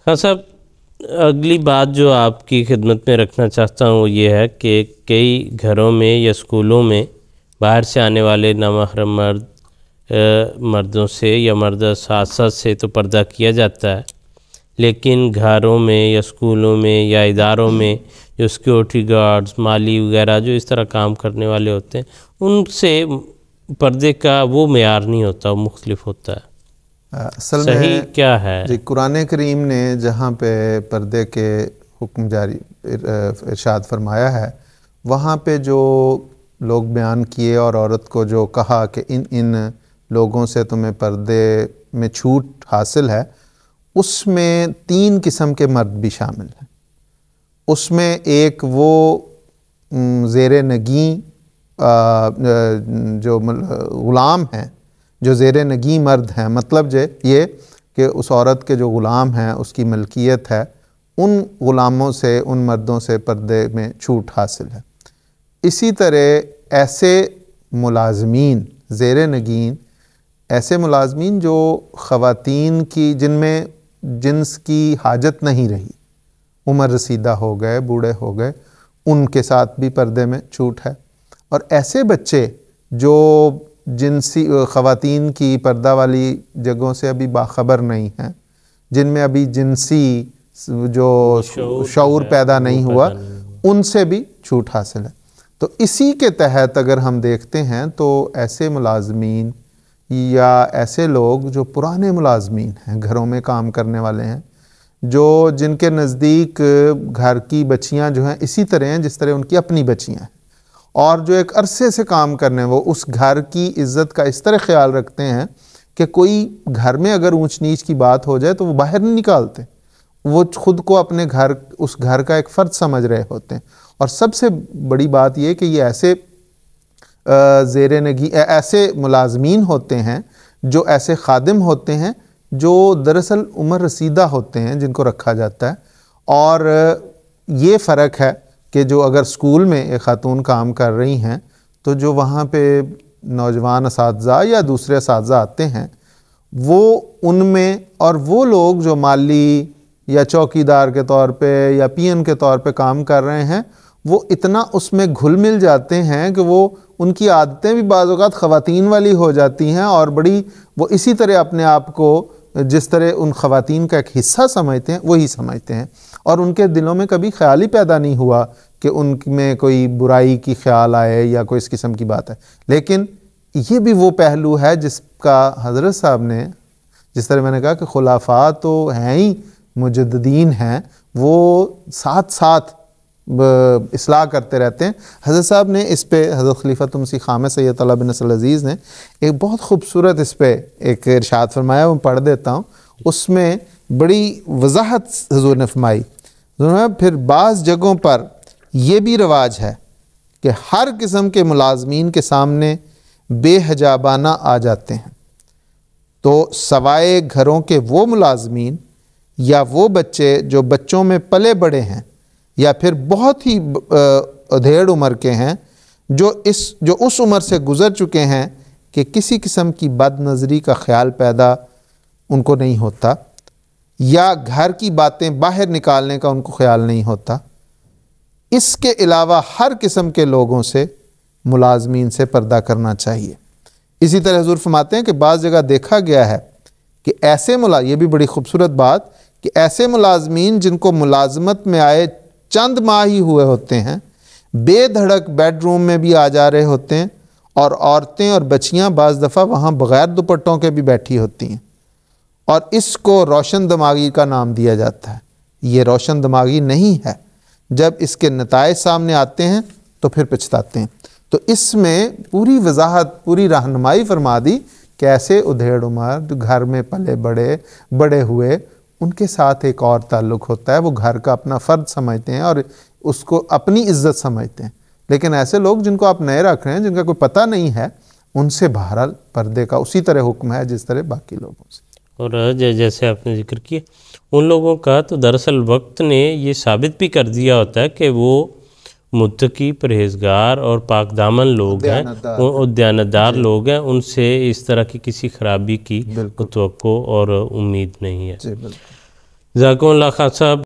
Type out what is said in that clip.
ہاں صاحب، اگلی بات جو آپ کی خدمت میں رکھنا چاہتا ہوں وہ یہ ہے کہ کئی گھروں میں یا اسکولوں میں باہر سے آنے والے نامحرم مردوں سے یا مرد اساتذہ سے تو پردہ کیا جاتا ہے، لیکن گھروں میں یا اسکولوں میں یا اداروں میں جو سیکیورٹی گارڈز، مالی وغیرہ جو اس طرح کام کرنے والے ہوتے ہیں، ان سے پردے کا وہ معیار نہیں ہوتا، وہ مختلف ہوتا ہے۔ اصل صحیح میں کیا ہے؟ جی، قرآن کریم نے جہاں پہ پردے کے حکم جاری ارشاد فرمایا ہے، وہاں پہ جو لوگ بیان کیے اور عورت کو جو کہا کہ ان لوگوں سے تمہیں پردے میں چھوٹ حاصل ہے، اس میں 3 قسم کے مرد بھی شامل ہیں۔ اس میں ایک وہ زیر نگیں جو غلام ہیں، جو زیر نگیں مرد ہیں، مطلب یہ کہ اس عورت کے جو غلام ہیں اس کی ملکیت ہے، ان غلاموں سے، ان مردوں سے پردے میں چھوٹ حاصل ہے۔ اسی طرح ایسے ملازمین زیر نگین، ایسے ملازمین جو خواتین کی، جن میں جنس کی حاجت نہیں رہی، عمر رسیدہ ہو گئے، بوڑھے ہو گئے، ان کے ساتھ بھی پردے میں چھوٹ ہے۔ اور ایسے بچے جو جنسی خواتین کی پردہ والی جگہوں سے ابھی باخبر نہیں ہیں، جن میں ابھی جنسی جو شعور پیدا نہیں ہوا، ان سے بھی چھوٹ حاصل ہے۔ تو اسی کے تحت اگر ہم دیکھتے ہیں تو ایسے ملازمین یا ایسے لوگ جو پرانے ملازمین ہیں، گھروں میں کام کرنے والے ہیں، جن کے نزدیک گھر کی بچیاں جو ہیں اسی طرح ہیں جس طرح ان کی اپنی بچیاں ہیں، اور جو ایک عرصے سے کام کرنے، وہ اس گھر کی عزت کا اس طرح خیال رکھتے ہیں کہ کوئی گھر میں اگر اونچ نیچ کی بات ہو جائے تو وہ باہر نہیں نکالتے، وہ خود کو اپنے اس گھر کا ایک فرد سمجھ رہے ہوتے ہیں۔ اور سب سے بڑی بات یہ کہ یہ ایسے زیر نگی ایسے ملازمین ہوتے ہیں، جو ایسے خادم ہوتے ہیں جو دراصل عمر رسیدہ ہوتے ہیں، جن کو رکھا جاتا ہے۔ اور یہ فرق ہے کہ جو اگر اسکول میں ایک خاتون کام کر رہی ہیں تو جو وہاں پہ نوجوان اساتذہ یا دوسرے اساتذہ آتے ہیں، وہ ان میں، اور وہ لوگ جو مالی یا چوکیدار کے طور پہ یا پین کے طور پہ کام کر رہے ہیں، وہ اتنا اس میں گھل مل جاتے ہیں کہ وہ ان کی عادتیں بھی بعض اوقات خواتین والی ہو جاتی ہیں، اور وہ اسی طرح اپنے آپ کو جس طرح ان خواتین کا ایک حصہ سمجھتے ہیں وہی سمجھتے ہیں، اور ان کے دلوں میں کبھی خیال ہی پیدا نہیں ہوا کہ ان میں کوئی برائی کی خیال آئے یا کوئی اس قسم کی بات ہے۔ لیکن یہ بھی وہ پہلو ہے جس کا حضرت صاحب نے، جس طرح میں نے کہا کہ خلفاء تو ہیں ہی مجددین ہیں، وہ ساتھ ساتھ اصلاح کرتے رہتے ہیں۔ حضرت صاحب نے اس پہ، حضرت خلیفۃ مسیح خامس سید اللہ بن نصر العزیز نے ایک بہت خوبصورت اس پہ ایک ارشاد فرمایا، وہ پڑھ دیتا ہوں۔ اس میں بڑی وضاحت حضور نے فرمائی، پھر بعض جگہوں پر یہ بھی رواج ہے کہ ہر قسم کے ملازمین کے سامنے بے حجابانہ آ جاتے ہیں، تو سوائے گھروں کے وہ ملازمین یا وہ بچے جو بچوں میں پلے بڑے ہیں یا پھر بہت ہی ادھیڑ عمر کے ہیں، جو اس عمر سے گزر چکے ہیں کہ کسی قسم کی بد نظری کا خیال پیدا ان کو نہیں ہوتا، یا گھر کی باتیں باہر نکالنے کا ان کو خیال نہیں ہوتا۔ اس کے علاوہ ہر قسم کے لوگوں سے، ملازمین سے پردہ کرنا چاہیے۔ اسی طرح حضور فرماتے ہیں کہ بعض جگہ دیکھا گیا ہے کہ ایسے یہ بھی بڑی خوبصورت بات، کہ ایسے ملازمین جن کو ملازمت میں آئے چند ماہ ہی ہوئے ہوتے ہیں، بے دھڑک بیڈ روم میں بھی آ جا رہے ہوتے ہیں، اور عورتیں اور بچیاں بعض دفعہ وہاں بغیر دوپٹوں کے بھی بیٹھی ہوتی ہیں، اور اس کو روشن دماغی کا نام دیا جاتا ہے۔ یہ روشن دماغی نہیں ہے، جب اس کے نتائج سامنے آتے ہیں تو پھر پچھتاتے ہیں۔ تو اس میں پوری وضاحت، پوری رہنمائی فرما دی کہ ایسے ادھیڑ عمر جو گھر میں پلے بڑے ہوئے، ان کے ساتھ ایک اور تعلق ہوتا ہے، وہ گھر کا اپنا فرد سمجھتے ہیں اور اس کو اپنی عزت سمجھتے ہیں۔ لیکن ایسے لوگ جن کو آپ نئے رکھ رہے ہیں، جن کا کوئی پتہ نہیں ہے، ان سے بہرحال پردے کا اسی طرح حکم ہے جس طرح باقی لوگوں سے۔ اور جیسے آپ نے ذکر کیا، ان لوگوں کا تو دراصل وقت نے یہ ثابت بھی کر دیا ہوتا ہے کہ وہ متقی، پرہیزگار اور پاک دامن لوگ ہیں، دیانتدار لوگ ہیں، ان سے اس طرح کی کسی خرابی کی توقع اور امید نہیں ہے۔ جزاکم اللہ خان صاحب،